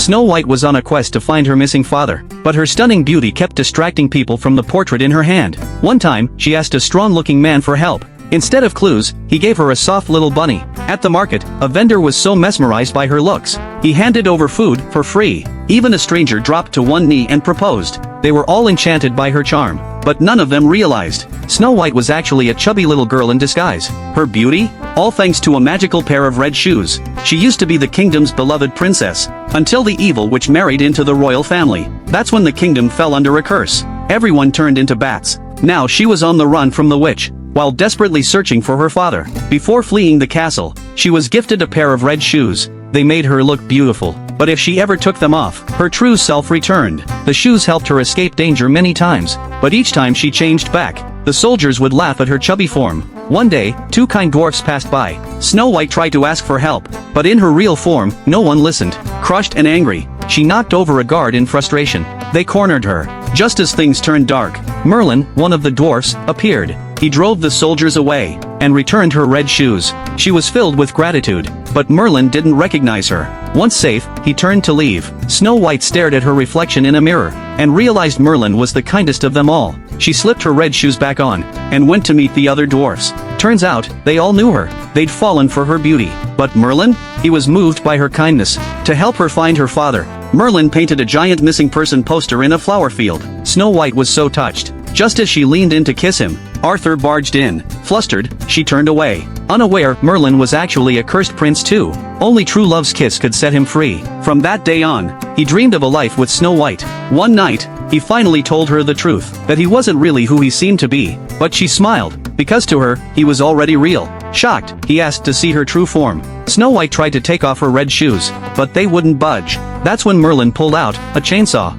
Snow White was on a quest to find her missing father, but her stunning beauty kept distracting people from the portrait in her hand. One time, she asked a strong-looking man for help. Instead of clues, he gave her a soft little bunny. At the market, a vendor was so mesmerized by her looks, he handed over food for free. Even a stranger dropped to one knee and proposed. They were all enchanted by her charm, but none of them realized Snow White was actually a chubby little girl in disguise. Her beauty? All thanks to a magical pair of red shoes. She used to be the kingdom's beloved princess, until the evil witch married into the royal family. That's when the kingdom fell under a curse. Everyone turned into bats. Now she was on the run from the witch, while desperately searching for her father. Before fleeing the castle, she was gifted a pair of red shoes. They made her look beautiful, but if she ever took them off, her true self returned. The shoes helped her escape danger many times, but each time she changed back, the soldiers would laugh at her chubby form. One day, two kind dwarfs passed by. Snow White tried to ask for help, but in her real form, no one listened. Crushed and angry, she knocked over a guard in frustration. They cornered her. Just as things turned dark, Merlin, one of the dwarfs, appeared. He drove the soldiers away, and returned her red shoes. She was filled with gratitude, but Merlin didn't recognize her. Once safe, he turned to leave. Snow White stared at her reflection in a mirror, and realized Merlin was the kindest of them all. She slipped her red shoes back on, and went to meet the other dwarfs. Turns out, they all knew her. They'd fallen for her beauty. But Merlin? He was moved by her kindness. To help her find her father, Merlin painted a giant missing person poster in a flower field. Snow White was so touched. Just as she leaned in to kiss him, Arthur barged in. Flustered, she turned away. Unaware, Merlin was actually a cursed prince too. Only true love's kiss could set him free. From that day on, he dreamed of a life with Snow White. One night, he finally told her the truth, that he wasn't really who he seemed to be. But she smiled, because to her, he was already real. Shocked, he asked to see her true form. Snow White tried to take off her red shoes, but they wouldn't budge. That's when Merlin pulled out a chainsaw.